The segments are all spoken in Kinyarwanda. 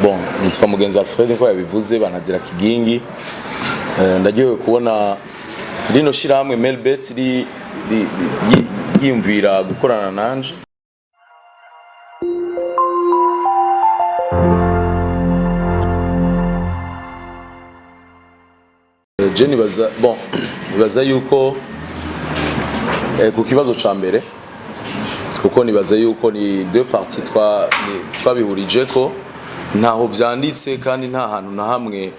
Bon, nitwa Mugenzi Alfred nko yabivuze banazira Kigingi. Ndagiye kubona rino shirahamwe Melbet yiyumvira gukorana nanje. Jenny nibaza yuko ku kibazo ca mbere kuko nibaza yuko ni deux parties twabihurije ko ntaho vyanditse kandi nta hantu na hamwe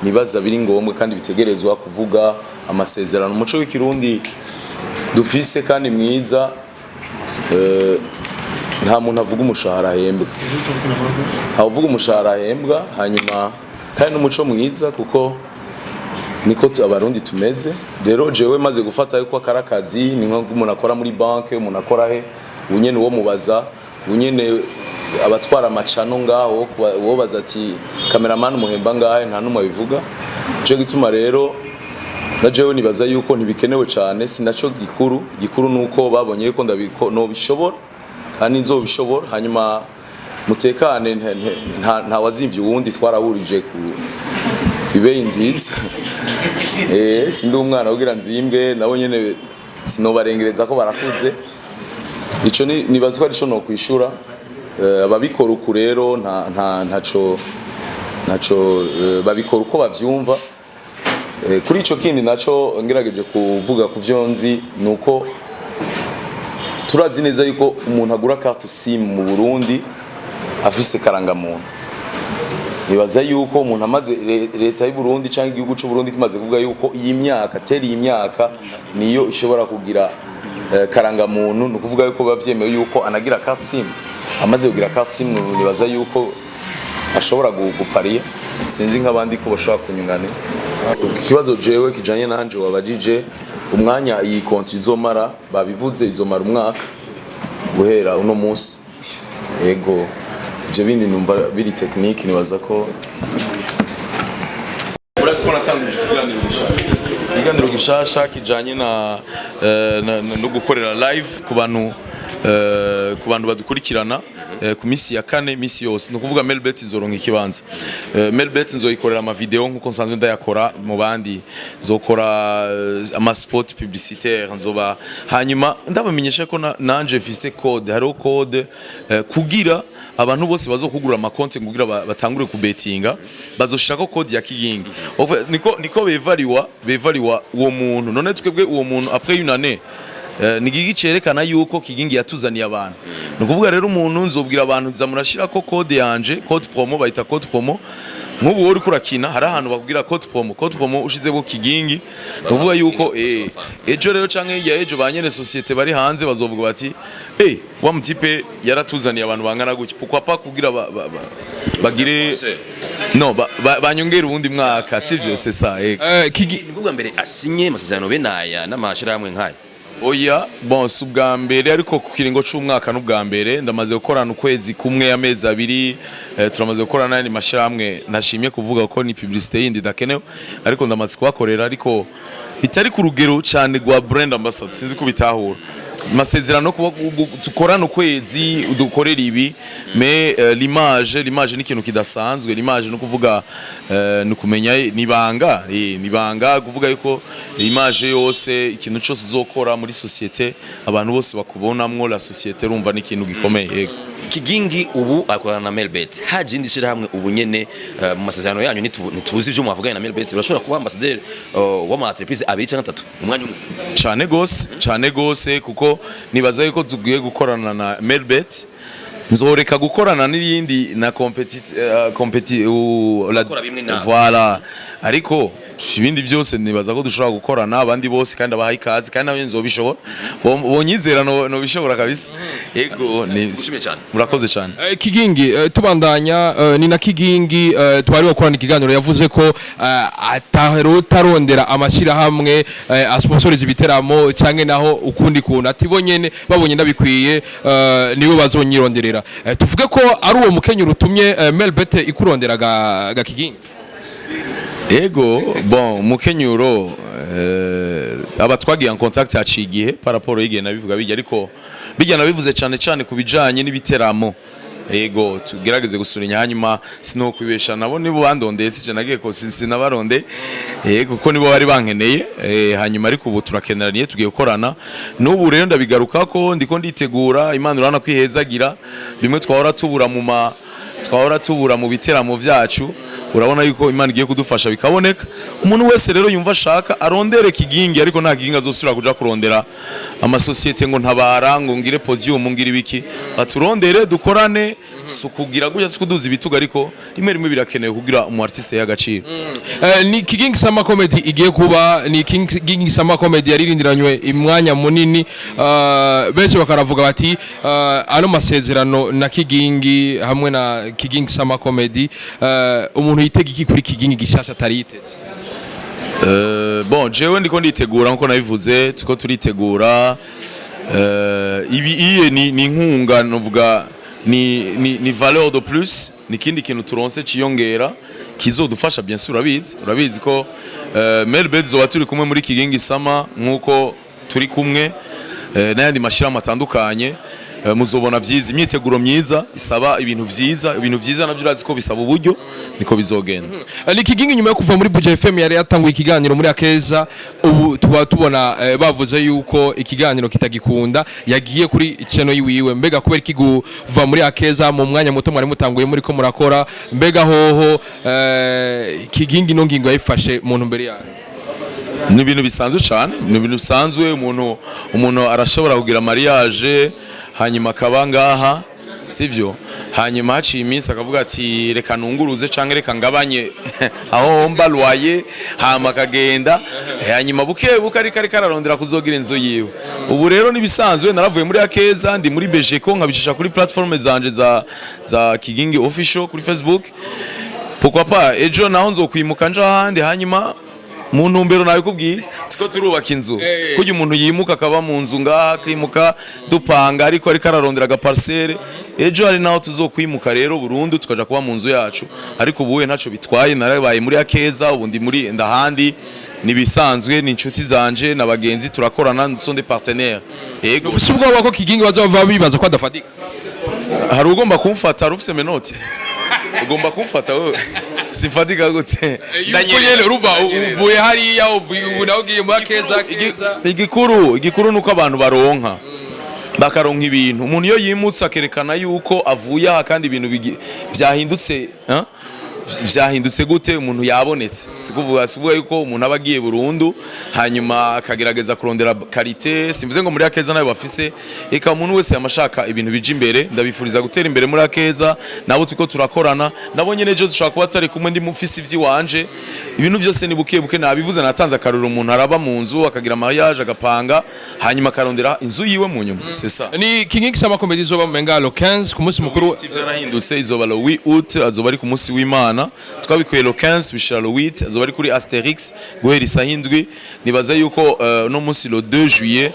nibaza biri ngombwa kandi bitegerezwa kuvuga amasezerano umuco w'ikirundi dufise kandi mwiza. Nta muntu avuga umushahara hembwa, avuga umushahara hembwa hanyuma kandi n'umuco mwiza kuko niko abarundi tumeze. Rero jewe maze gufata yuko akarakazi ni nko umuntu akora muri banke, umuntu akora he unyene wo mubaza unyene abatwara amacano ngaho wobaza ati cameraman umuhemba ngahe nta numwe bivuga. Je gituma rero na jewe nibaza yuko ntibikenewe cyane, sinaco gikuru nuko babonye ko no bishobora kandi nzobishobora hanyuma mutekane nta wazimvye uwundi twarahurije ku ibeyi nziza. Sindi umwana ugira nzimbwe nabo nyene sinobarengereza ko barakuze. Ico nibaza ko ari cyo no kwishura ababikora uku rero ntaco babikora uko bavyumva. Kuri ico kindi naco ngerageje kuvuga ku vyonzi nuko turazi neza yuko umuntu agura carte SIM mu Burundi afise karangamuntu. Nibaza yuko umuntu amaze leta y'u Burundi cyangwa igihugu cy'u Burundi kimaze kuvuga yuko iyi myaka teri imyaka niyo ishobora kugira karangamuntu, no kuvuga yuko bavyemeye yuko anagira carte SIM. Amaze kugira carte SIM nibaza yuko ashobora gupariya, sinzi nk'abandi ko bashaka kunyungana. Ikibazo jewe kijanye nanje wabajije umwanya iyi konti izomara, babivuze izomara umwaka guhera uno munsi. Yego ivyo bindi numva biri technique nibaza ko uratse natanguje ikiganiro gishasha kijanye no gukorera live ku bantu badukurikirana ku misi ya kane misi yose. No kuvuga Melbet izoronka ikibanza. Melbet nzoyikorera ama video nkuko nsanzwe ndayakora mu bandi, nzokora ama spot publicitaire nzoba hanyuma ndabamenyesha ko nanje mfise code, hariho code kugira abantu bose bazokugura ama konti kugira batangure ku bettinga bazoshirako code ya Kigingi. Niko bevaliwa uwo muntu. None twebwe uwo muntu après une année nigigi cerekana yuko Kigingi yatuzaniye abantu. Nukuvuga rero umuntu nzobwira abantu nzamurashira ko code yanje, code promo bayita code promo. Nk'ubu wori kurakina hari ahantu bakubwira code promo ushizeko Kigingi. Nukuvuga yuko ejo rero canke ya ejo banyene societe bari hanze bazovuga bati wa mutipe yaratuzaniye abantu bangana guki pourquoi pas kugira bagire no banyongera ubundi mwaka sivyo c'est ça. Kigingi nibwo mbere asinye amasezerano benaya n'amashira hamwe nkaya. Oya bon subwa mbere ariko ku kiringo c'umwaka n'ubwa mbere ndamaze gukorana ukwezi kumwe amezi abiri. Turamaze gukorana n'andi mashiramwe nashimye kuvuga ko ni publicité yindi dakenewe ariko ndamaze kubakorera ariko bitari ku rugero cyane gwa brand ambassador sinzi kubitahura masezerano ko tukorana ukwezi udukorera ibi mais l'image ni ikintu kidasanzwe. L'image no kuvuga no kumenya nibanga kuvuga yuko image yose ikintu cyose uzokora muri societe abantu bose bakubonamwo la societe rumva ni ikintu gikomeye. Kigingi ubu akorana na Melbet, haje indi shira hamwe ubu nyene mu masezerano yanyu nituzi ibyo mwavuganye na Melbet urashobora kuba ambassadeur w'ama entreprise abiri cyangwa 3 umwanya umwe cyane gose kuko nibaza yuko tugiye gukorana na Melbet. Nzoreka gukorana n'irindi na voilà ariko ibindi byose nibaza ko dushobora gukorana abandi bose kandi abaha ikazi kandi nawe nzobishobora bonyizera no bishobora kabisa. Yego ni shime cyane murakoze cyane. Kigingi tubandanya ni na Kigingi twari bakorana ikiganiro yavuze ko tarondera amashira hamwe sponsorize ibiteramo canke naho ukundi kuntu atibonyene babonye ndabikwiye niwe bazonyironderera. Tuvuge ko ari uwo mukenyero utumye Melbet ikurondera ga Kigingi. Ego bon mukenyuro aba twagiye en contact acigihe par rapport y'igihe nabivuga bijya ariko bijya nabivuze cyane kubijanye n'ibiteramo yego tugerageze gusulinya hanyuma sinokwibesha nabo nibo bandondeye sije nagiye ko sinabaronde yego kuko nibo bari bankeneye hanyuma ariko ubu turakeneraniye tugiye gukorana n'ubu rero ndabigaruka ko ndiko nditegura Imana urana kwihezagira bimwe twahora tubura mu biteramo byacu urabona yuko Imana igiye kudufasha bikaboneka umuntu wese rero yumva ashaka arondere Kigingi ariko nta Kigingi azosubira kuja kurondera amasosiyete ngo ntabara ngo ngire podium ngire ibiki baturondere dukorane sukugira gutya sukuduza ibituga ariko rimwe birakenewe kugira umu artiste y'agaciro ni Kigingi Sama Comedy igiye kuba ni Kigingi Sama Comedy yaririndiranywe imwanya munini benshi bakaravuga bati ano masezerano na Kigingi hamwe na Kigingi Sama Comedy umuntu yitega iki kuri Kigingi gishasha atarite bon jewe ndiko nditegura nkuko nabivuze tuko turitegura ibi ni inkunga novuga ni valeur de plus ni kindi kintu turonse ciyongera kizodufasha bien sûr urabizi ko Melbet zoba turi kumwe muri Kigingi Sama nkuko turi kumwe n'ayandi mashira matandukanye muzobona vyiza imyiteguro myiza isaba ibintu vyiza navyo urazi ko bisaba uburyo niko bizogenda ni Kigingi nyuma yo kuva muri Buja FM yari yatanguye ikiganiro muri Akeza ubu tuba tubona bavuze yuko ikiganiro kitagikunda yagiye kuri channel yiwiwe mbega kubera kiguva muri Akeza mu mwanya muto mwari mutanguye muri ko murakora mbega hoho Kigingi no ngingo yayifashe muntu mbere yayo ni ibintu bisanzwe cyane ni ibintu bisanzwe umuntu arashobora kugira mariage hanyuma akaba ngaha sivyo hanyuma haciye iminsi akavuga ati reka nunguruze canke reka ngabanye aho mbalwaye hama akagenda hanyuma buke ariko ararondera kuzogira inzu yiwe ubu rero nibisanzwe naravuye muri Akeza ndi muri Bejeko nkabicisha kuri platform zanje za Kigingi official kuri Facebook pourquoi pas ejo naho nzokwimuka nje ahandi hanyuma mu ntumbero nawe kubwiye tiko turubaka inzu kujya umuntu yimuka akaba mu nzu ngaha kimuka dupanga ariko ararondera aga parcelle ejo hari naho tuzokwimuka rero burundu tukaja kuba mu nzu yacu ariko ubuwe ntaco bitwaye narabaye muri Akeza ubundi muri ndahandi nibisanzwe ni inshuti zanje nabagenzi turakorana sont des partenaires yego ubwo bako Kigingi bazova bibaza ko adafadika hari ugomba kumfata rufise menote ugomba kumfata wewe sifadika gute ndanyele ruba uvuye hariya ubu nawe ugiye muri Akeza igikuru nuko abantu bakaronka ibintu umuntu iyo yimutse akerekana yuko avuye aha kandi ibintu byahindutse gute umuntu yabonetse sikuvuga yuko umuntu abagiye burundu hanyuma akagerageza kurondera karite simvuze ngo muri Akeza nayo bafise eka umuntu wese yamashaka ibintu bije imbere ndabifuriza gutera imbere muri Akeza nabo tuko turakorana nabo nyene je dushaka kuba tari kumwe ndi mufisi ivyi wanje ibintu byose ni buke nabivuze natanze akaruro umuntu araba mu nzu akagira mariage agapanga hanyuma akarondera inzu yiwe mu nyuma c'est ça ni Kigingi Sama Comedy zoba menga le 15 ku munsi mukuru byarahindutse izoba le 8 août azoba ari ku munsi w'Imana twabikuye le 15 bishira le 8 azoba ari kuri Asterix guhera isahindwi nibaza yuko no munsi le 2 juillet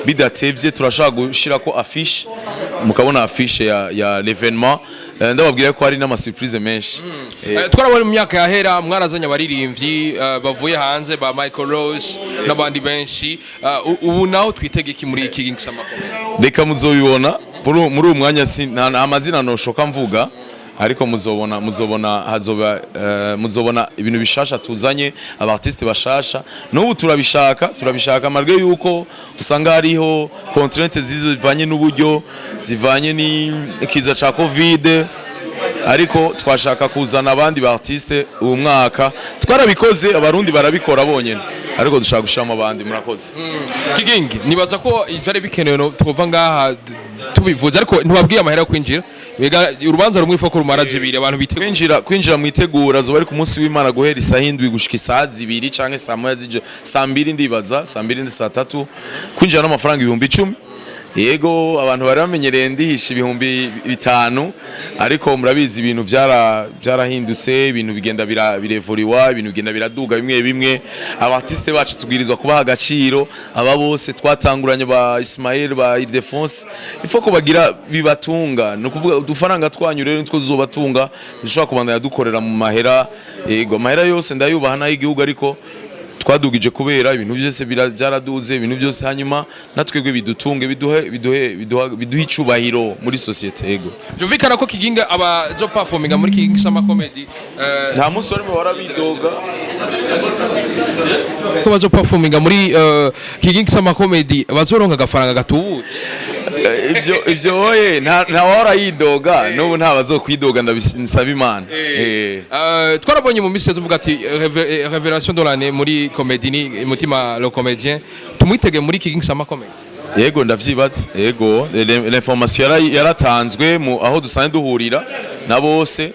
bidatevye turashaka gushira ko affiche mukabona affiche ya l'événement ndababwira ko hari n'ama surprise menshi twarabona mu myaka yahera mwarazanya abaririmbyi bavuye hanze ba Michael Rose n'abandi benshi ubu naho twitege iki muri Kigingi Sama Comedy reka muzobibona muri uyu mwanya nta amazina noshoka mvuga ariko muzobona ibintu bishasha tuzanye abartiste bashasha n'ubu turabishaka marge yuko usanga hariho contraintes zivanye n'uburyo zivanye n'ikiza ca covid ariko twashaka kuzana abandi bartiste uwo mwaka twarabikoze abarundi barabikora bonyene ariko dushaka gushiramo abandi murakoze Kigingi nibaza ko ivare bikenewe no twova ngaha tubivuze ariko ntibabwiye amahera yo kwinjira bega urubanza rumwe ifoko rumara zibiri abantu bitegura kwinjira mu itegura zo bari ku munsi w'Imana guhera isahindwi gushika isaha zibiri canke saa moya zije saa 2 ndibaza saa 2 ndi saa 3 kwinjira n'amafaranga 10,000 yego abantu bari bamenyereye ndihisha 5,000 ariko murabizi ibintu byarahindutse ibintu bigenda birevuriwa ibintu bigenda biraduga bimwe abartiste bacu tubwirizwa kubaha agaciro aba bose twatanguranye ba Ismael ba Ildefonse ifoko bagira bibatunga no kuvuga udufaranga twanyu rero nitwo tuzobatunga dushobora kubandanya dukorera mu mahera yego mahera yose ndayubaha nayo igihugu ariko twadugije kubera ibintu byose byaraduze ibintu byose hanyuma natwebwe bidutunge biduhe icubahiro muri societe yego byumvikana ko Kigingi abazo performinga muri Kigingi Sama Comedy nta munsi warimo warabidoga ko bazo performinga muri Kigingi Sama Comedy bazoronka agafaranga gatubutse ivyo oye nta wara yidoga n'ubu nta bazokwidoga ndabisaba Imana twarabonye mu misi tuvuga ati révélation de l'année muri comédie ni Mutima le comédien tumwitege muri Kigingi Sama Comedy yego ndavyibatse yego l'information yaratanzwe mu aho dusanzwe duhurira na bose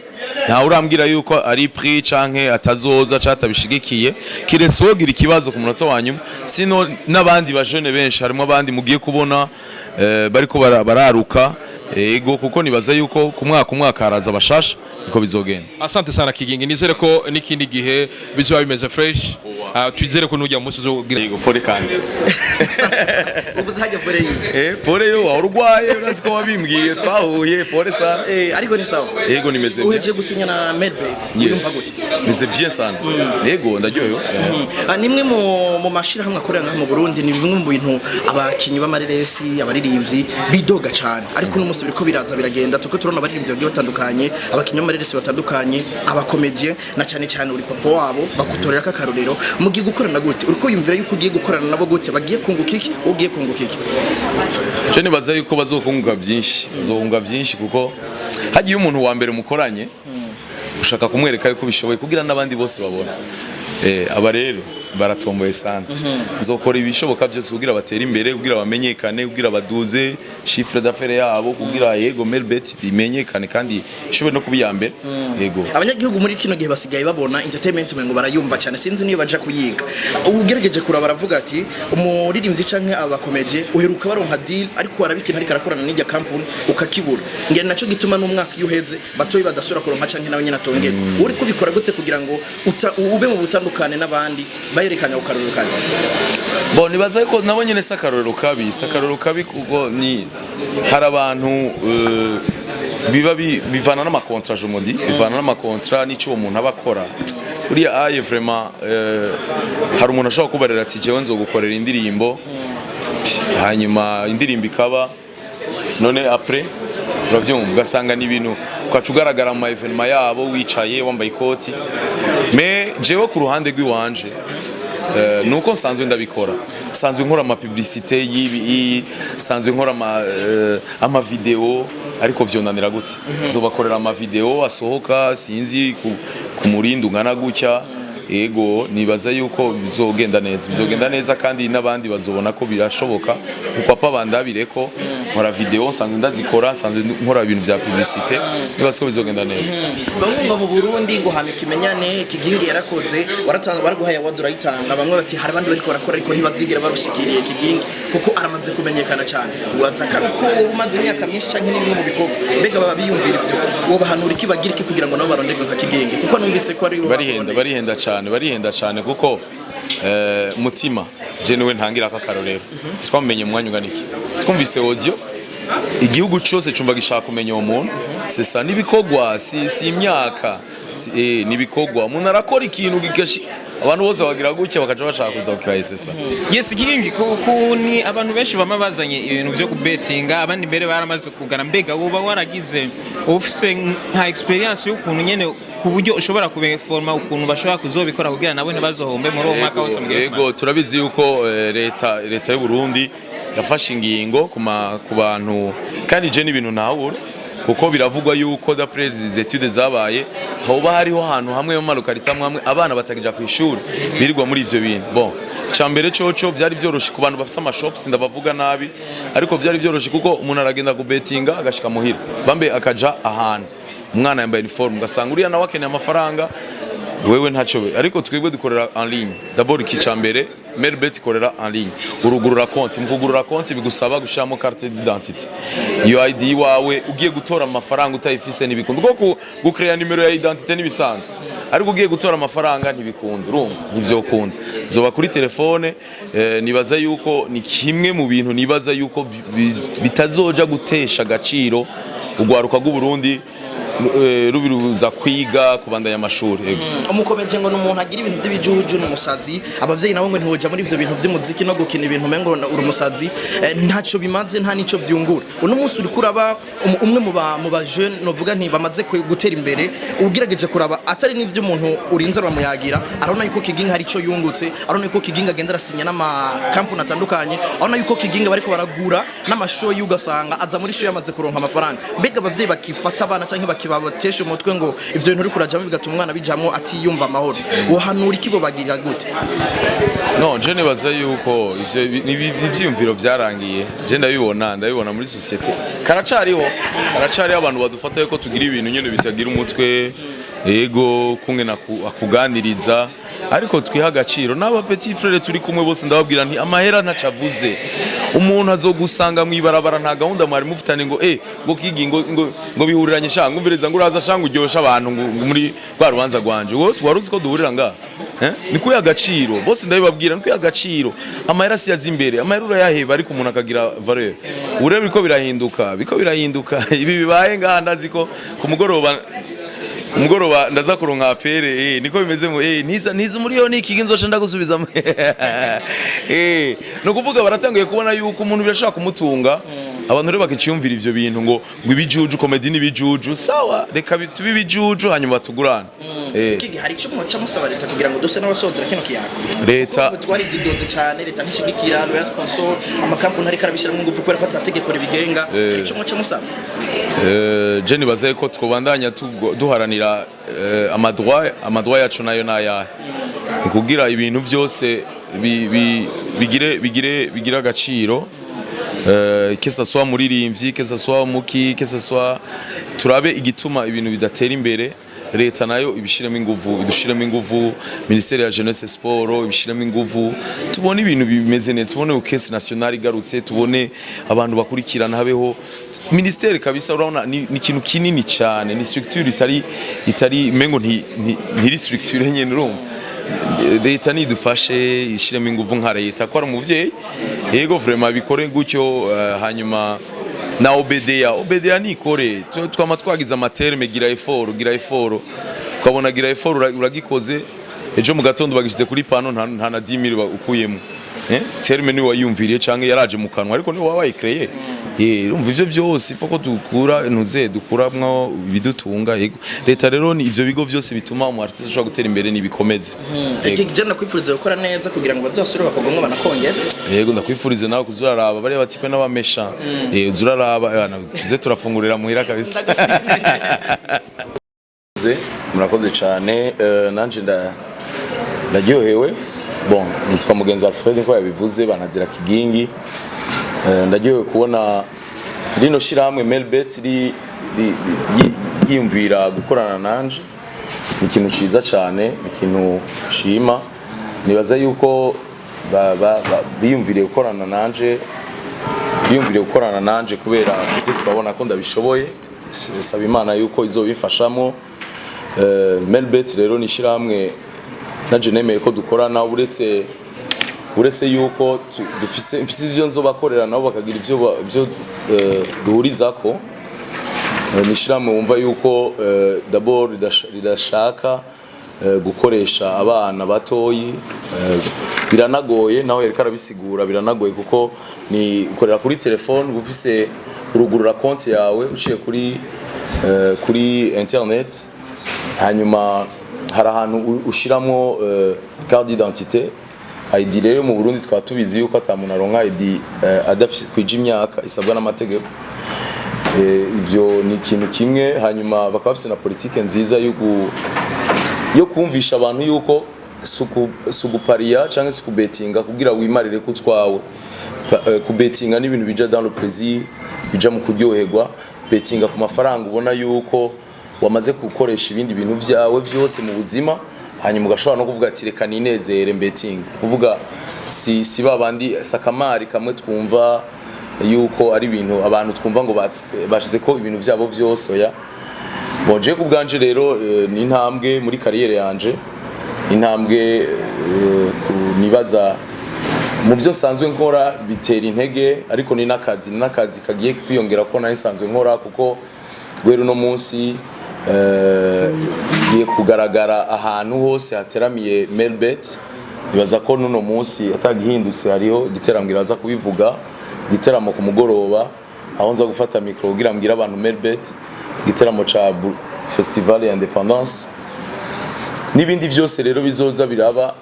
nta urambwira yuko ari prix canke atazoza catabishigikiye kiretse wogira ikibazo ku munota wanyuma sino n'abandi bajene benshi harimo abandi mugiye kubona bariko bararuka yego kuko nibaza yuko ku mwaka haraza bashasha niko bizogenda. Asante sana Kigingi, nizere ko n'ikindi gihe bizoba bimeze fresh. Twizere ko n'ujya musi uzogira. Yego pole kandi. Ubuzajya pole yiwe. Pole yo urwaye urazi ko wabimbwiye twahuye pole sana. Ariko ni sawa. Yego nimeze. Uheje gusinya na Melbet. Yumva gute? Nize bien sana. Yego ndaryoyo. Nimwe mu mashira hamwe akorera mu Burundi ni bimwe mu bintu abakinyi b'amareresi abaririmbyi bidoga cyane. Ariko n'umunsi biriko biraza biragenda tuko turona abaririmbyi bagiye batandukanye abakinyi b'amareresi batandukanye abakomedie na cyane cyane uri papa wabo bagutorera kakarorero mugiye gukorana gute uriko yumvira yuko ugiye gukorana nabo gute bagiye kunguka iki ugiye kunguka iki je nibaza yuko bazokunguka byinshi kuko hagiye umuntu wa mbere mukoranye ushaka kumwereka yuko bishoboye kugira n'abandi bose babona aba rero baratomboye sana nzokora ibishoboka byose kugira batera imbere kugira bamenyekane kugira baduze chiffre d'affaires yabo kugira yego Melbet imenyekane kandi ishobora no kubiyambere yego abanyagihugu muri kino gihe basigaye babona entertainment ngo barayumva cyane sinzi niyo baje kuyiga ugerageje kuraba baravuga ati umuririmbyi canke abakomedie uheruka baronka deal ariko warabikina ariko arakorana n'ijya company ukakibura ngene naco gituma n'umwaka yuheze batoyi badasura kuronka canke nawe nyina tongera uri kubikora gute kugira ngo ube mu butandukane n'abandi yerekanya ukarorero kabi bon nibaza yuko nabo nyene sakarorero kabi kuko ni hari abantu bivana n'amakontra je modi bivana n'amakontra n'icyo uwo muntu abakora uriya aye vraiment hari umuntu ashobora kubarera ati jewe nzogukorera indirimbo hanyuma indirimbo ikaba none après uravyumva ugasanga ni ibintu ukacugaragara mu evenement yabo wicaye wambaye ikoti mais jewe ku ruhande rw'iwanje nuko nsanzwe ndabikora sanzwe nkora ama publicité yibi sanzwe nkora ama video ariko vyonanira gute zobakorera ama video asohoka sinzi ku murindo ngana gutya ego nibaza yuko bizogenda neza kandi n'abandi bazobona ko birashoboka kuko papa bandabireko nkora video sanzwe ndazikora sanzwe nkora ibintu bya publicité nibaza ko bizogenda neza bamwe mu Burundi ngo hamika imenyane Kigingi yarakoze waratanga baraguhaye wadura yitanga bamwe bati hari abandi bariko barakora ariko ntibazigira barushikiriye Kigingi kuko aramaze kumenyekana cyane ubaza karuko umaze imyaka myinshi canke n'ibintu mu bikorwa mbega baba biyumvira ivyo wo bahanura iki bagira iki kugira ngo nabo barondegwe nka Kigingi kuko numvise ko ari barihenda cyane kuko Mutima je niwe ntangira akakarorero twamenye mwanya unganiki twumvise audio igihugu cyose cyumva gishaka kumenya uwo muntu sesa nibikogwa si imyaka nibikogwa umuntu arakora ikintu gigashi abantu bose bagira gutya bakaja bashaka kuza kukira sesa yes Kigingi ni abantu benshi bama bazanye ibintu byo kubetinga abandi mbere baramaze kugana mbega uba waragize ufise nka experience y'ukuntu nyene ku buryo ushobora kubeforma ukuntu bashobora kuzobikora kugira nabo ntibazohombe muri uwo mwaka wose mugiye yego turabizi yuko leta y'u Burundi yafashe ingingo ku bantu kandi je n'ibintu ntahura kuko biravugwa yuko d'après les études zabaye hoba hariho ahantu hamwe mu lokalite hamwe abana batagija ku ishuri birirwa muri ivyo bintu bon cyambere coco byari byoroshe ku bantu bafite amashops ndabavuga nabi ariko byari byoroshe kuko umuntu aragenda ku bettinga agashika muhira bambe akaja ahantu umwana yambaye uniforme ugasanga uriya nawe akeneye amafaranga wewe ntaco ariko twebwe dukorera en ligne d'abord ikicambere Melbet ikorera en ligne urugurura konti mukugurura konti bigusaba gushiramo carte d'identité iyo ID wawe ugiye gutora amafaranga utayifise nibikunda kuko gukreya nimero ya identité nibisanzwe ariko ugiye gutora amafaranga ntibikunda urumva nivyo ukunda zoba kuri telefone nibaza yuko ni kimwe mu bintu nibaza yuko bitazoja gutesha agaciro ugwaruka rw'u Burundi rubiruza kwiga kubandanya amashuri yego umukomeje ngo n'umuntu agira ibintu by'ibijuju n'umusazi abavyeyi nabo ngo ntihoja muri ivyo bintu by'umuziki no gukina ibintu mengo uri umusazi ntaco bimaze nta nico vyungura uno munsi uri kuraba umwe mu ba jeune novuga nti bamaze gutera imbere ugerageje kuraba atari n'ivyo umuntu urinze bamuyagira arona yuko Kiginga hari ico yungutse arona yuko Kiginga agenda arasinya n'amakampuni atandukanye arona yuko Kiginga bariko baragura n'amashow y'ugasanga aza muri show yamaze kuronka amafaranga mbega abavyeyi bakifata abana canke bakibabatesha umutwe ngo ivyo bintu uri kurajamo bigatuma umwana bijamwo atiyumva amahoro wohanura ikibo bagirira gute no je nibaza yuko ivyo ivyiyumviro vyarangiye je ndabibona muri societe karacariho abantu badufata yuko tugira ibintu nyene bitagira umutwe ego kumwe akuganiriza ariko twiha agaciro n'aba petit frère turi kumwe bose ndababwira nti amahera ntacavuze umuntu azogusanga mwibarabara nta gahunda mwari mufitane ngo ngo Kigingo ngo bihuriranye shanga umvireza ngo uraza shanga uryosha abantu muri kwa rubanza rwanje ngo twaruzi ko duhurira nga niko y'agaciro bose ndabibabwira niko y'agaciro amahera si yazimbere amahera urayaheba ariko umuntu akagira valeur urebe biko birahinduka ibi bibaye nga ndazi ko ku mugoroba ndaza kuronka apere niko bimeze mu ntiza muri yo niki nzoca ndagusubiza no kuvuga baratangiye kubona yuko umuntu birashaka kumutunga abantu rero bakiciyumvira ivyo bintu ngo ibijuju comedy n'ibijuju sawa reka tubi ibijuju hanyuma tugurana Kigi hari cyo muca musaba leta kugira ngo dose n'abasozera kino kiyago leta twari gidoze cyane leta nkishigikira lo ya sponsor amakampuni ari karabishira mu ngufu kwera ko atategeko ribigenga hari cyo muca musaba je nibaze ko twobandanya duharanira amadroit yacu nayo naya kugira ibintu byose bigira agaciro que ça soit muririmbyi que ça soit muki que ça soit turabe igituma ibintu bidatera imbere leta nayo ibishiramo inguvu ministère ya jeunesse sport ibishiramo inguvu tubone ibintu bimeze neza tubone ukesi national igarutse tubone abantu bakurikirana habeho ministère kabisa urabona ni ikintu kinini cyane ni structure itari mengo ntiri structure nyene urumva leta nidufashe ishiremo inguvu nka leta ko ari umuvyeyi yego vraiment bikore gutyo hanyuma na OBDA nikore twama twagize amaterme gira effort ukabona gira effort uragikoze ejo mu gatondo bagishize kuri pano nta na 10000 ukuyemo terme ni wayumviriye canke yaraje mu kanwa ariko ni wabaye créer urumva ivyo byose ifoko dukuramwo ibidutunga yego leta rero ni ivyo bigo byose bituma umu artiste ashobora gutera imbere nibikomeze je ndakwifuriza gukora neza kugira ngo bazasure bakogomwe banakongera yego ndakwifuriza nawe kuzuraraba bari batipe n'abamesha uzuraraba tuze turafungurira muhira kabisa murakoze cyane nanje ndaryohewe bon nitwa mugenzi Alfred ko yabivuze banazira Kigingi ndagiye kubona rino shiramwe Melbet yiyumvira gukorana nanje ikintu ciza cyane ikintu shima nibaza yuko biyumviriye gukorana nanje kubera petite babona ko ndabishoboye saba Imana yuko izobifashamo Melbet rero ni shiramwe naje nemeye ko dukorana uretse yuko dufise ivyo nzobakorera nabo bakagira ivyo duhurizako nishiramwe wumva yuko d'abord ridashaka gukoresha abana batoyi biranagoye naho yereka arabisigura biranagoye kuko ni ukorera kuri telefone ufise urugurura konti yawe uciye kuri internet hanyuma hari ahantu ushiramo carte d'identité ID rero mu Burundi twatubizi yuko atamuntu aronka ID adafite kwija imyaka isabwa n'amategeko ibyo ni ikintu kimwe hanyuma bakaba bafite na politique nziza yo kumvisha abantu yuko suguparia canke sukubetinga kugira wimarire kutwawe kubetinga ni ibintu bija dans le plaisir bija mu kuryoherwa betinga ku mafaranga ubona yuko wamaze gukoresha ibindi bintu byawe byose mu buzima hanyuma ugashobora no kuvuga ati reka ninezere betting kuvuga si babandi sakamari kamwe twumva yuko ari ibintu abantu twumva ngo bashize ko ibintu byabo byose oya bonje kubganje rero ni intambwe muri carrière yanje intambwe nibaza mu byo sanzwe nkora bitera intege ariko ni n'akazi kagiye kwiyongera ko nayo sanzwe nkora kuko rero no munsi giye kugaragara ahantu hose hateramiye Melbet. Ibaza ko nuno munsi atagihindutse hariho igiteramo iraza kubivuga, igiteramo ku mugoroba aho nza gufata micro kugira mbwira abantu Melbet, igiteramo ca Festival ya Independence n'ibindi byose rero bizoza biraba.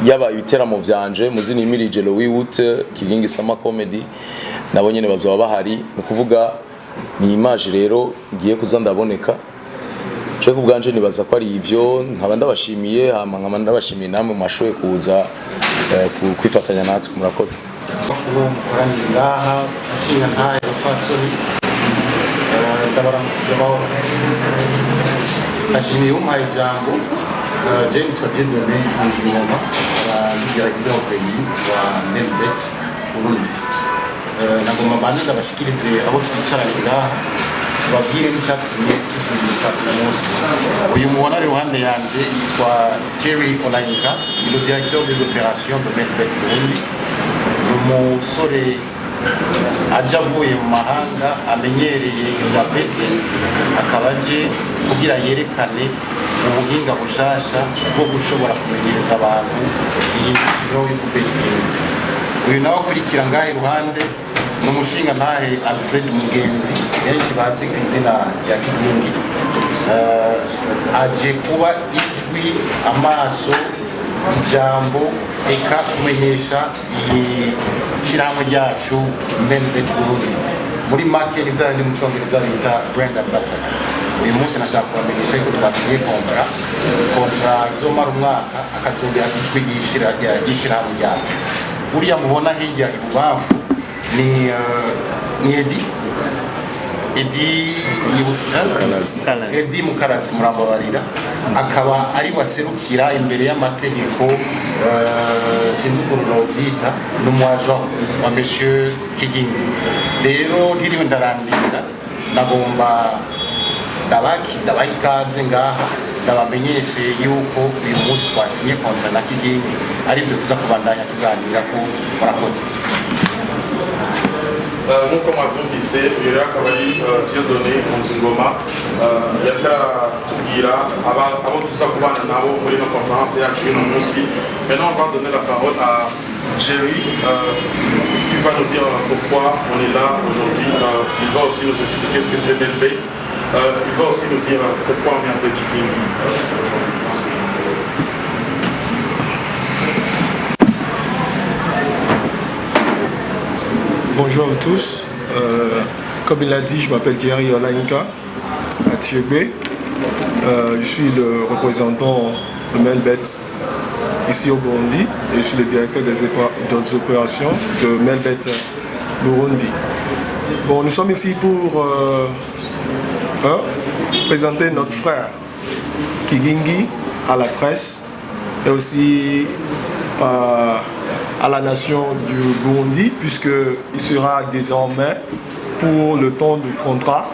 Yaba ibiteramo vyanje muzini imirije lo wiwute Kigingi Sama Comedy nabo nyene bazoba bahari, ni kuvuga ni image rero ngiye kuza ndaboneka. Je kubganje nibaza ko ari ivyo, nkaba ndabashimiye hama nkaba ndabashimiye namwe mashoye kuza kwifatanya natwe, murakoze. Bakuru mukorani ngaha ashinga ntayo fasoni ndabaramukiraho ashimiye umpaye ijambo Jane Twagendane Nzingoma abagira operi wa Melbet Burundi. Nagomba bandi ndabashikirize abo twicaranye ngaha babwire n'icyatumye tuzinduka uyu munsi. Uyu mubona ari iruhande yanjye yitwa Jerry Olayinka, ni le directeur des opérations de Melbet Burundi. Ni umusore aja avuye mu mahanga amenyereye ibya betting, akaba aje kugira yerekane ubuhinga bushasha bwo gushobora kumenyereza abantu iyi mikino yo kubetinga. Uyu nawe akurikira ngahe iruhande ni umushinga ntahe Alfred Mugenzi, benshi bazi ku izina rya Kigingi. Aje kuba ijwi, amaso, ijambo, eka kumenyesha iyi shirahamwe ryacu Melbet Burundi. Muri make ni bya mu Cyongereza bita brand ambassador. Uyu munsi nashaka kubamenyesha ko twasiye kontra izomara umwaka, akazongera ijwi ry'ishirahamwe ryacu. Uriya mubona hirya ibubafu ni Edi Mukarazi murababarira, akaba ari waserukira imbere y'amategeko sinzi ukuntu nobyita n'umwaja wa Monsieur Kigingi. Rero ntiriwe ndarandira, nagomba ndabaha ikaze ngaha, ndabamenyeshe yuko uyu munsi twasinye kontra na Kigingi, aribyo tuza kubandanya tuganira ko murakoze. Nk'uko mwabyumvise rero akaba ari Dieudonné Nzingoma yakatubwira abo tuza kubana nabo muri no conférence yacu y'uno munsi. Maintenant on va donner la parole à Jerry qui va nous dire pourquoi on est là aujourd'hui. Il va aussi nous expliquer ce que c'est Melbet. Il va aussi nous dire pourquoi on est avec Kigingi aujourd'hui. Merci. Bonjour à tous, comme il l'a dit, je m'appelle Jerry Olayinka à Thiégbé. Je suis le représentant de Melbet ici au Burundi et je suis le directeur des opérations de Melbet Burundi. Bon, nous sommes ici pour présenter notre frère Kigingi à la presse et aussi à la nation du Burundi, puisqu'il sera désormais, pour le temps du contrat,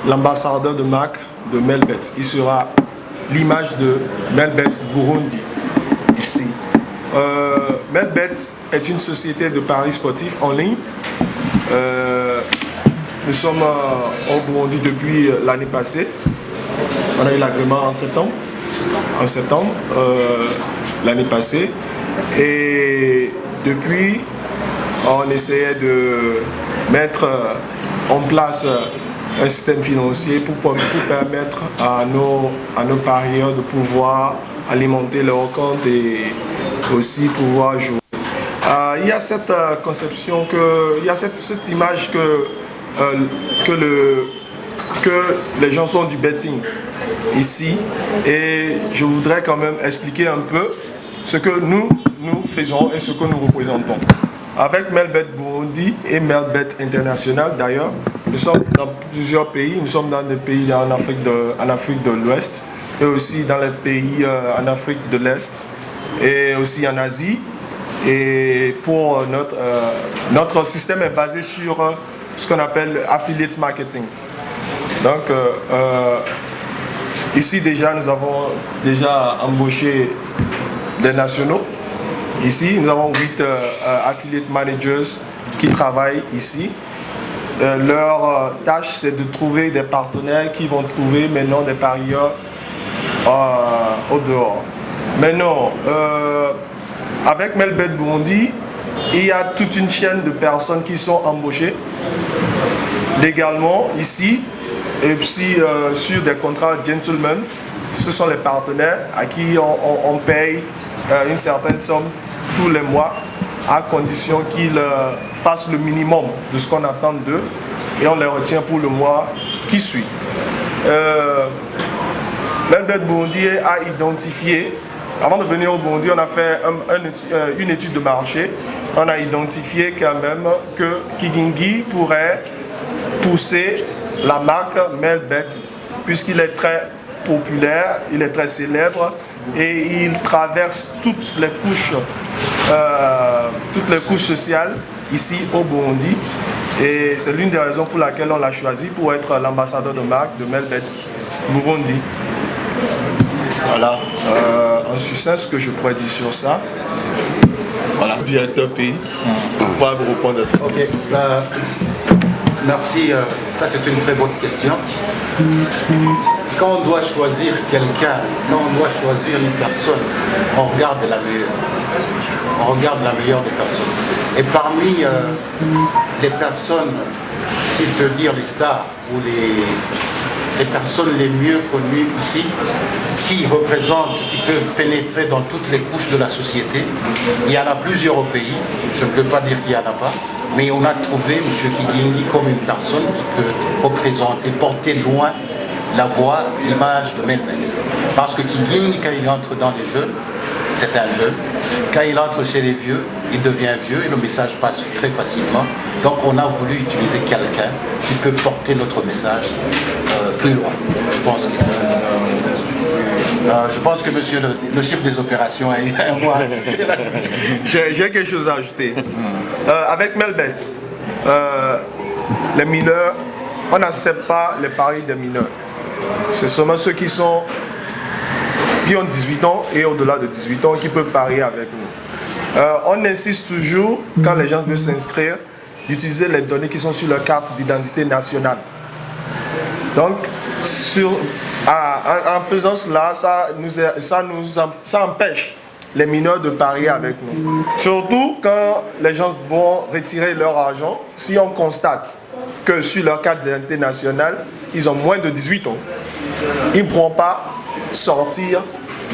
l'ambassadeur de marque de Melbet. Il sera l'image de Melbet Burundi ici. Melbet est une société de paris sportifs en ligne. Nous sommes au Burundi depuis l'année passée. On a eu l'agrément en septembre l'année passée. Et depuis, on essayait de mettre en place un système financier pour permettre à nos parieurs de pouvoir alimenter leur compte et aussi pouvoir jouer. Il y a cette conception, il y a cette image que les gens sont du betting ici, et je voudrais quand même expliquer un peu ce que nous faisons et ce que nous représentons. Avec Melbet Burundi et Melbet International d'ailleurs, nous sommes dans plusieurs pays. Nous sommes dans des pays en Afrique de l'Ouest et aussi dans les pays en Afrique de l'Est et aussi en Asie. Et pour notre système est basé sur ce qu'on appelle affiliate marketing. Donc ici déjà nous avons déjà embauché des nationaux. Ici nous avons 8 affiliate managers qui travaillent ici. leur tâche, c'est de trouver des partenaires qui vont trouver maintenant des parieurs au dehors. Maintenant, avec Melbet Burundi, il y a toute une chaîne de personnes qui sont embauchées légalement ici, et puis sur des contrats gentlemen. Ce sont les partenaires à qui on paye une certaine somme tous les mois, à condition qu'ils fassent le minimum de ce qu'on attend d'eux, et on les retient pour le mois qui suit. Melbet Burundi a identifié, avant de venir au Burundi, on a fait une étude de marché. On a identifié quand même que Kigingi pourrait pousser la marque Melbet, puisqu'il est très populaire, il est très célèbre et il traverse toutes les couches sociales ici au Burundi. Et c'est l'une des raisons pour laquelle on l'a choisi pour être l'ambassadeur de marque de Melbet Burundi. Voilà, en succinct ce que je pourrais dire sur ça. Voilà, directeur pays, pour vous répondre à cette question. Merci, ça c'est une très bonne question. Quand on doit choisir quelqu'un, quand on doit choisir une personne, on regarde la meilleure. On regarde la meilleure des personnes. Et parmi les personnes, si je peux dire les stars ou les personnes les mieux connues ici, qui représentent, qui peuvent pénétrer dans toutes les couches de la société, il y en a plusieurs au pays, je ne veux pas dire qu'il n'y en a pas, mais on a trouvé M. Kigingi comme une personne qui peut représenter, porter loin la voix, l'image de Melbet. Parce que Kigingi, quand il entre dans les jeunes, c'est un jeune. Quand il entre chez les vieux, il devient vieux et le message passe très facilement. Donc on a voulu utiliser quelqu'un qui peut porter notre message plus loin. Je pense que c'est ça. Je pense que monsieur le chef des opérations a eu un mot. J'ai quelque chose à ajouter. Avec Melbet, les mineurs, on n'accepte pas les paris des mineurs. C'est seulement ceux qui ont 18 ans et au-delà de 18 ans qui peuvent parier avec nous. On insiste toujours, quand les gens veulent s'inscrire, d'utiliser les données qui sont sur leur carte d'identité nationale. Donc, en faisant cela, ça empêche les mineurs de parier avec nous. Surtout quand les gens vont retirer leur argent, si on constate que sur leur carte d'identité nationale, ils ont moins de 18 ans, ils ne pourront pas sortir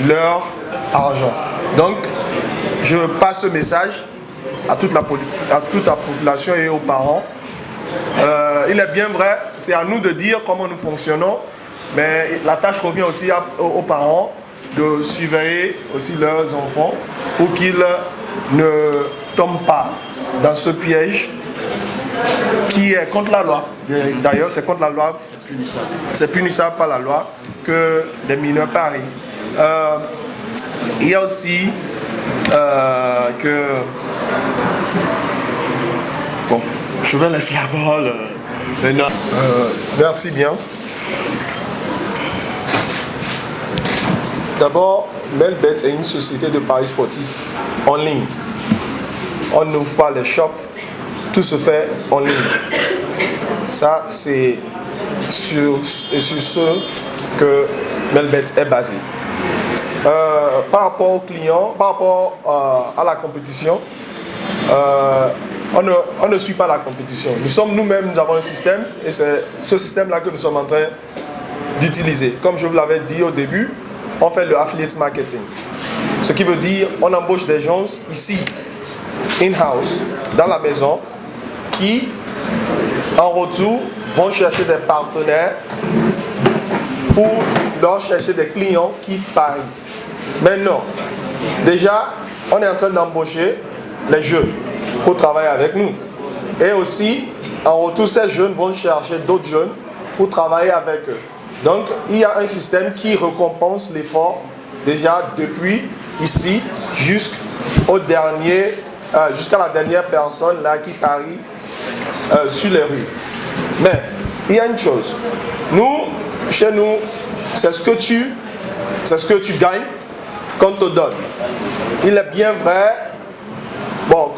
leur argent. Donc, je passe ce message à toute la population et aux parents. Il est bien vrai, c'est à nous de dire comment nous fonctionnons, mais la tâche revient aussi aux parents de surveiller aussi leurs enfants pour qu'ils ne tombent pas dans ce piège qui est contre la loi. D'ailleurs, c'est contre la loi, c'est punissable par la loi que les mineurs parient. Il y a aussi que... Bon, je vais laisser la parole maintenant. Merci bien. D'abord, Melbet est une société de paris sportifs en ligne. On n'ouvre pas les shops, tout se fait en ligne. Ça, c'est sur ce que Melbet est basé. Par rapport aux clients, par rapport à la compétition, on ne suit pas la compétition. Nous-mêmes, nous avons un système et c'est ce système-là que nous sommes en train d'utiliser. Comme je vous l'avais dit au début, on fait le affiliate marketing. Ce qui veut dire on embauche des gens ici, in-house, dans la maison, qui, en retour, vont chercher des partenaires pour leur chercher des clients qui parient. Maintenant, déjà, on est en train d'embaucher les jeunes pour travailler avec nous. Et aussi, en retour, ces jeunes vont chercher d'autres jeunes pour travailler avec eux. Donc, il y a un système qui récompense l'effort déjà depuis ici jusqu'à la dernière personne là qui parie sur les rues. Mais il y a une chose. Nous, chez nous, c'est ce que tu gagnes qu'on te donne. Il est bien vrai. Bon,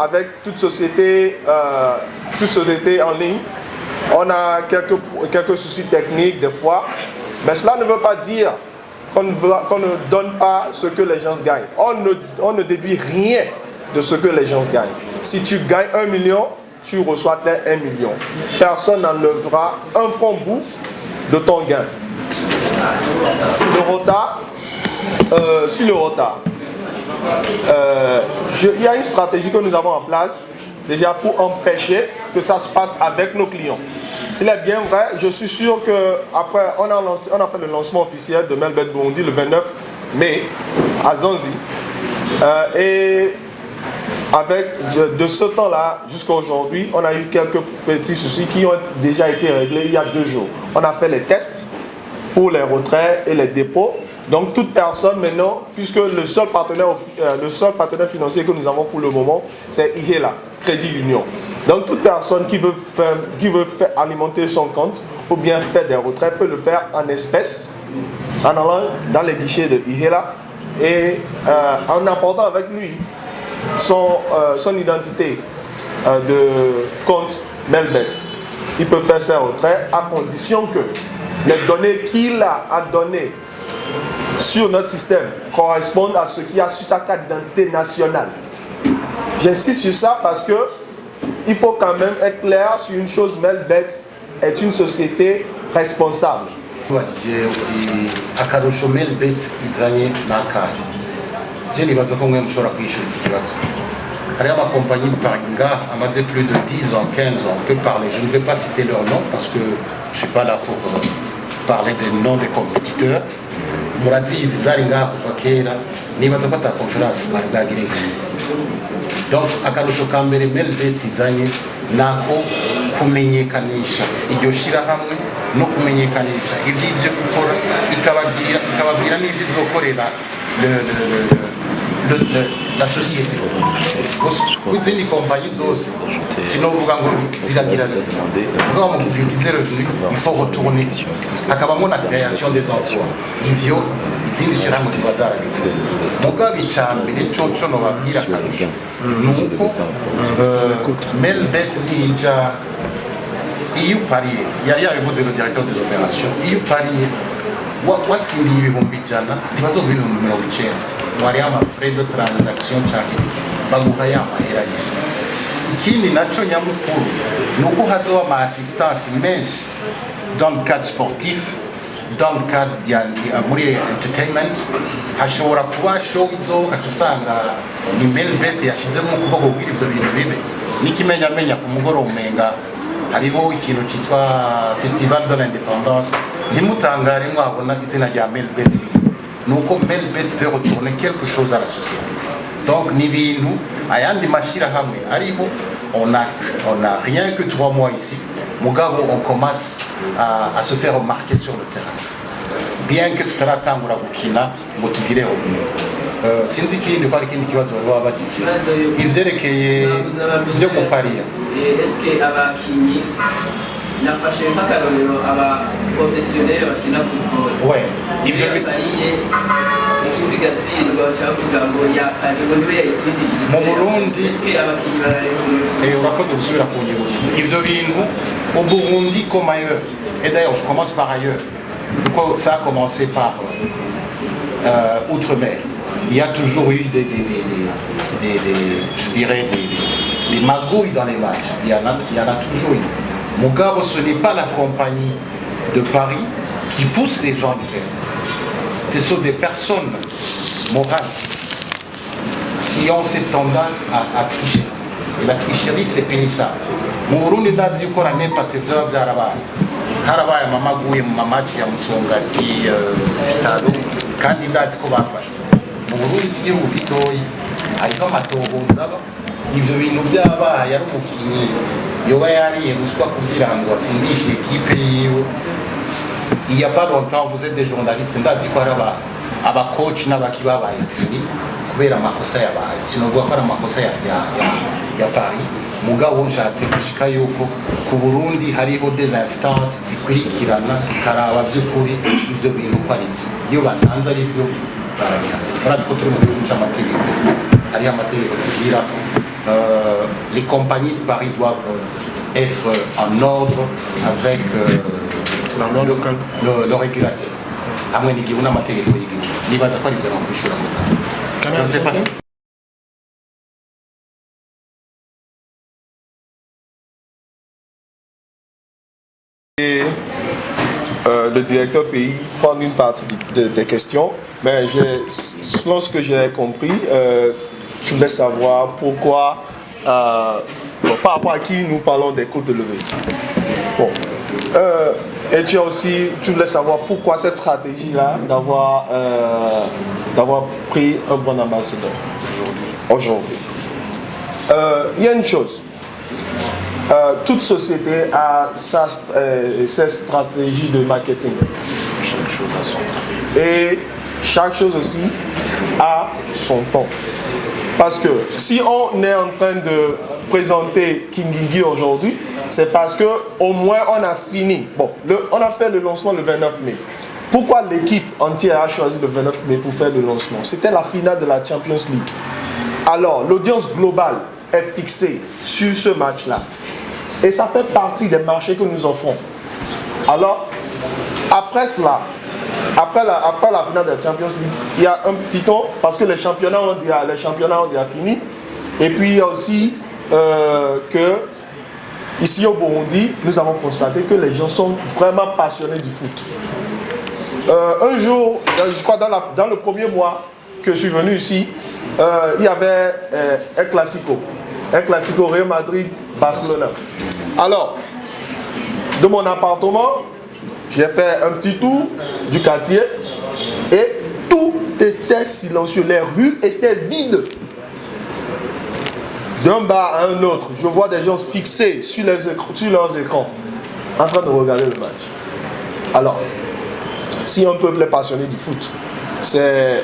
avec toute société en ligne, on a quelques soucis techniques des fois, mais cela ne veut pas dire qu'on ne donne pas ce que les gens gagnent. On ne déduit rien de ce que les gens gagnent. Si tu gagnes 1 million, tu reçois 1 million. Personne n'enlèvera un franc bout de ton gain. Le retard, sur le retard, il y a une stratégie que nous avons en place déjà pour empêcher que ça se passe avec nos clients. Il est bien vrai, je suis sûr qu'après, on a fait le lancement officiel de Melbet Burundi le 29 mai à Zanzi. Et de ce temps-là jusqu'à aujourd'hui, on a eu quelques petits soucis qui ont déjà été réglés il y a 2 jours. On a fait les tests pour les retraits et les dépôts. Donc toute personne maintenant, puisque le seul partenaire financier que nous avons pour le moment, c'est IHELA, Crédit Union. Donc toute personne qui veut faire alimenter son compte ou bien faire des retraits peut le faire en espèces, en allant dans les guichets de IHELA et en apportant avec lui son identité de compte Melbet. Il peut faire ses retraits à condition que les données qu'il a données sur notre système correspondent à ce qu'il y a sur sa carte d'identité nationale. J'insiste sur ça parce que il faut quand même être clair sur une chose, Melbet est une société responsable. akarusho Melbet izanye n'akahe je nibaza ko mwe mushobora kwishura iki kibazo hari amakompanyi ngaha amaze plus de 10 ans 15 ans on peut parler, je ne vais pas citer leur nom parce que je suis pas là pour parler des noms des compétiteurs murazizi zari ngaha kuva kera nibaza ko ata conference bari bwagire donc akarusho ka mbere Melbet izanye nako kumenyekanisha iryo shirahamwe no kumenyekanisha ibyo gukora ikababwira n'ibyo izokorera la société izindi kompanyi zose sinovuga ngo ziragira mugabo mu kuzigize revenu il faut retourner hakabamo na création des emplois ivyo izindi shirahamwe ziba zarabigize mugabo icambere coco no babwira akarusho nuko Melbet ninja iyo upariye yari yabivuze le directeur des opérations iyo upariye watsindiye ibihumbi 100 ntibazo mu bihumbi 90 mwari amafrais de transaction cyangwa baguha yamahera ikindi naco nyamukuru nuko hazoba ama assistance menshi dans le cadre sportif dans le cadre muri entertainment hashobora kuba show izo ukacusanga ni Melbet yashizemo ukuboko bw'iri ivyo bintu bibe nikimenyamenya ku mugoroba umenga hariho ikintu cyitwa Festival de l'Indépendance ntimutangare mwabona izina rya Melbet nuko Melbet veut retourner quelque chose à la société donc ni bintu ayandi mashira hamwe ariho on a rien que 3 mois ici mugabo on commence à se faire remarquer sur le terrain bien que tutaratangura gukina ngo tugireho sinzi ikindi ko ari ikindi kibazo baba bagije ivyerekeye byo gupariya eske abakinyi nafashe nk'akarorero aba professionnel bakina football ouais ivyo bariye ikindi gatsindwa cyavuga ngo yakane ngo niwe yayitsindije mu Burundi eske abakinyi bararekuriwe urakoze gusubira ku nyibutso ivyo bintu au Burundi comme ailleurs et d'ailleurs je commence par ailleurs pourquoi ça a commencé par outre-mer il y a toujours eu je dirais des magouilles dans les matchs il y en a toujours eu Mugabo, ce n'est pas la compagnie de Paris qui pousse ces gens à faire. Ce sont des personnes morales qui ont cette tendance à tricher. Et la tricherie, c'est pénissable. Mon Burundi n'a dit qu'on n'a pas cette œuvre d'Arabaye. Arabaye, maman Gouye, maman Tia Moussongati, Vitalo, candidat qui va faire. Mon Burundi, c'est où Vitoi, Alika Matoro, Zaba, il devait nous dire à Yarumukini. yoba yari ruswa kugira ngo atsindishe equipe yiwe il y a pas longtemps vous êtes des journalistes ndazi ko araba aba coach n'abakibabaye kubera amakosa yabaye sinovuga ko ari amakosa ya Paris mugabo nshatse gushika yuko ku Burundi hariho des instances zikurikirana zikaraba by'ukuri ibyo bintu ko ari iyo basanze ari byo barabiha murazi ko turi mu gihugu cy'amategeko ari amategeko tugira les compagnies de paris doivent être en ordre avec le régulateur hamwe n'igihugu n'amategeko y'igihugu nibaza ko ari byo kwishura je ne sais pas si le directeur pays prendre une partie des questions, mais selon ce que j'ai compris, je voulais savoir pourquoi, par rapport à qui nous parlons des coûts de levée. Bon. Et tu voulais savoir pourquoi cette stratégie-là d'avoir pris un bon ambassadeur aujourd'hui. Il y a une chose. Toute société a ses stratégies de marketing. Et chaque chose aussi a son temps. Parce que si on est en train de présenter King Gigi aujourd'hui, c'est parce que au moins on a fini. Bon, on a fait le lancement le 29 mai. Pourquoi l'équipe entière a choisi le 29 mai pour faire le lancement? C'était la finale de la Champions League. Alors, l'audience globale est fixée sur ce match-là. Et ça fait partie des marchés que nous offrons. Alors, après cela, après la finale de la Champions League, il y a un petit temps, parce que les championnats ont déjà fini. Et puis il y a aussi que, ici au Burundi, nous avons constaté que les gens sont vraiment passionnés du foot. Un jour, je crois dans le premier mois que je suis venu ici, il y avait un Classico Real Madrid-Barcelone. Alors, de mon appartement, j'ai fait un petit tour du quartier et tout était silencieux. Les rues étaient vides. D'un bar à un autre, je vois des gens fixés sur leurs écrans en train de regarder le match. Alors, si un peuple est passionné du foot, c'est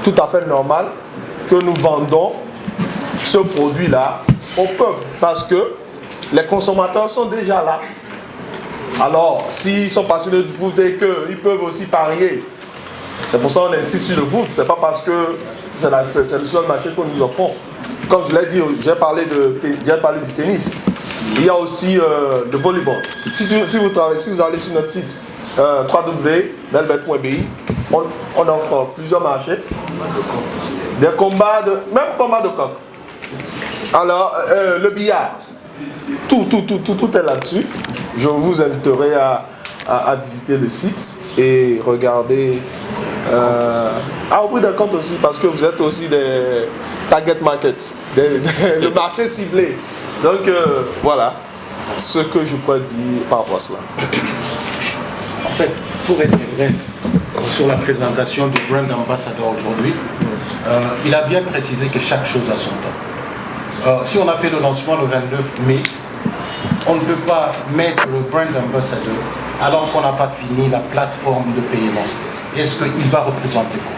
tout à fait normal que nous vendons ce produit-là au peuple parce que les consommateurs sont déjà là. Alors, s'ils sont passionnés du foot et qu'ils peuvent aussi parier, c'est pour ça qu'on insiste sur le foot. C'est pas parce que c'est le seul marché que nous offrons. Comme je l'ai dit, j'ai parlé du tennis. Il y a aussi le volleyball. Si vous allez sur notre site www.melbet.bi, on offre plusieurs marchés. Des combats même combats de coq. Alors, le billard. Tout est là-dessus. Je vous inviterai à visiter le site et regarder à ouvrir des comptes aussi parce que vous êtes aussi des target markets, le marché ciblé. Donc voilà ce que je pourrais dire par rapport à cela. En fait, pour être bref sur la présentation du brand ambassador aujourd'hui, il a bien précisé que chaque chose a son temps. Si on a fait le lancement le 29 mai, on ne peut pas mettre le brand ambassador alors qu'on n'a pas fini la plateforme de paiement. Est-ce qu'il va représenter quoi?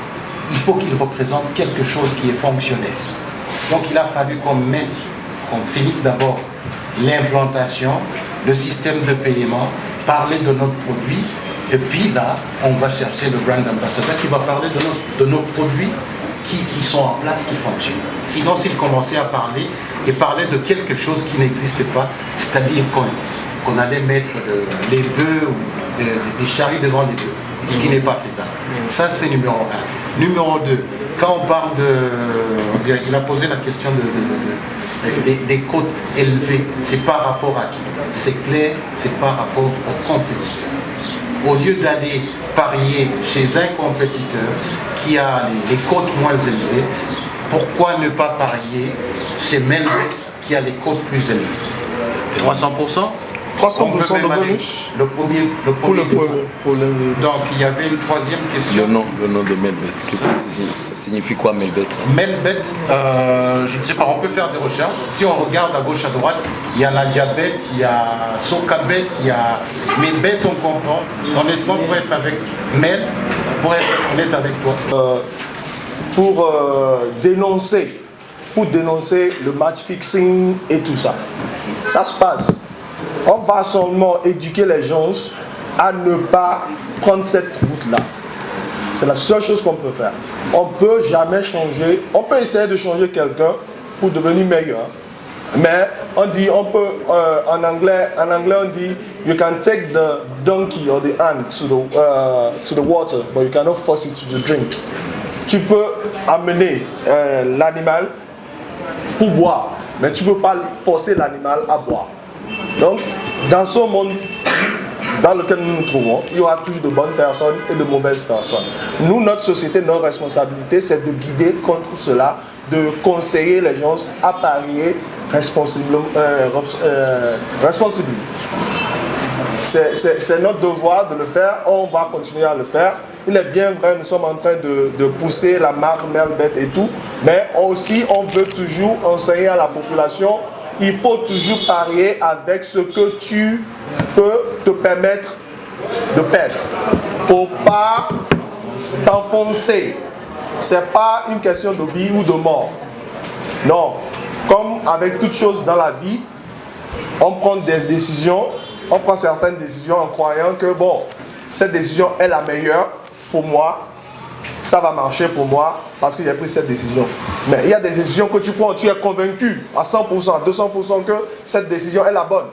Il faut qu'il représente quelque chose qui est fonctionnel. Donc il a fallu qu'on finisse d'abord l'implantation, le système de paiement, parler de notre produit, et puis là, on va chercher le brand ambassador qui va parler de nos produits qui sont en place, qui fonctionnent. Sinon, s'il commençait à parler et parler de quelque chose qui n'existait pas, c'est-à-dire qu'on allait mettre les bœufs ou des charrues devant les bœufs, ce qui n'est pas faisable. Ça, c'est numéro 1. Numéro 2, quand on parle de... Il a posé la question des cotes élevées, c'est par rapport à qui? C'est clair, c'est par rapport aux compétiteurs. Au lieu d'aller parier chez un compétiteur qui a les cotes moins élevées, pourquoi ne pas parier chez Melbet qui a les cotes plus élevées? 300%. 300% de bonus. Le premier Donc il y avait une troisième question. Le nom de Melbet, ça signifie quoi Melbet? Melbet, je ne sais pas, on peut faire des recherches. Si on regarde à gauche, à droite, il y a Nadiabet, il y a Sokabet, il y a Melbet, on comprend. Honnêtement, pour être avec Mel, pour être honnête avec toi. Pour dénoncer le match fixing et tout ça. Ça se passe. On va seulement éduquer les gens à ne pas prendre cette route-là. C'est la seule chose qu'on peut faire. On ne peut jamais changer, on peut essayer de changer quelqu'un pour devenir meilleur. Mais on peut, en anglais on dit, you can take the donkey or the ant to the water, but you cannot force it to drink. Tu peux amener l'animal pour boire, mais tu ne peux pas forcer l'animal à boire. Donc, dans ce monde dans lequel nous nous trouvons, il y aura toujours de bonnes personnes et de mauvaises personnes. Nous, notre société, notre responsabilité, c'est de guider contre cela, de conseiller les gens à parier responsablement. C'est notre devoir de le faire, on va continuer à le faire. Il est bien vrai, nous sommes en train de pousser la marque Melbet et tout, mais aussi on veut toujours enseigner à la population, il faut toujours parier avec ce que tu peux te permettre de perdre. Il ne faut pas t'enfoncer. Ce n'est pas une question de vie ou de mort. Non, comme avec toutes choses dans la vie, on prend des décisions, on prend certaines décisions en croyant que bon, cette décision est la meilleure pour moi, ça va marcher pour moi parce que j'ai pris cette décision. Mais il y a des décisions que tu prends, tu es convaincu à 100%, 200% que cette décision est la bonne.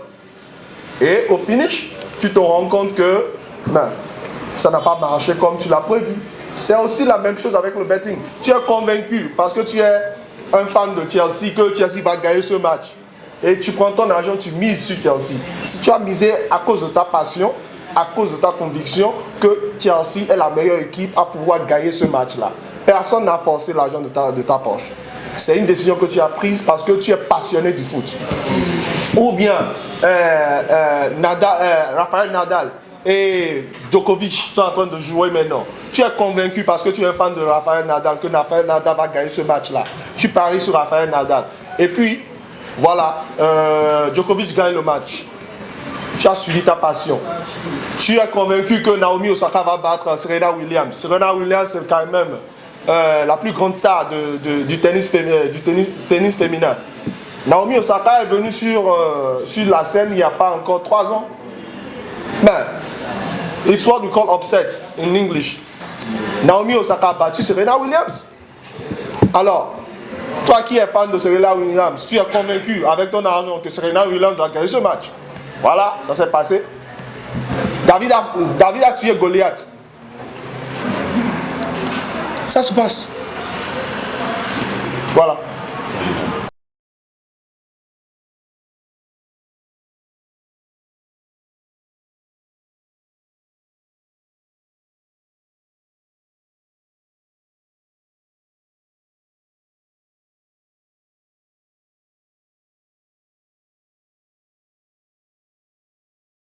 Et au finish, tu te rends compte que ça n'a pas marché comme tu l'as prévu. C'est aussi la même chose avec le betting. Tu es convaincu parce que tu es un fan de Chelsea, que Chelsea va gagner ce match. Et tu prends ton argent, tu mises sur Chelsea. Si tu as misé à cause de ta passion, à cause de ta conviction que Chelsea est la meilleure équipe à pouvoir gagner ce match-là. Personne n'a forcé l'argent de ta poche. C'est une décision que tu as prise parce que tu es passionné du foot. Ou bien Rafael Nadal et Djokovic sont en train de jouer maintenant. Tu es convaincu parce que tu es un fan de Rafael Nadal que Rafael Nadal va gagner ce match-là. Tu paries sur Rafael Nadal. Et puis, voilà, Djokovic gagne le match. Tu as suivi ta passion. Tu es convaincu que Naomi Osaka va battre Serena Williams. Serena Williams, c'est quand même la plus grande star du tennis féminin. Naomi Osaka est venue sur la scène il n'y a pas encore 3 ans. Mais, it's what we call upset in English. Naomi Osaka a battu Serena Williams. Alors, toi qui es fan de Serena Williams, tu es convaincu avec ton argent que Serena Williams va gagner ce match. Voilà, ça s'est passé. David a tué Goliath. Ça se passe. Voilà.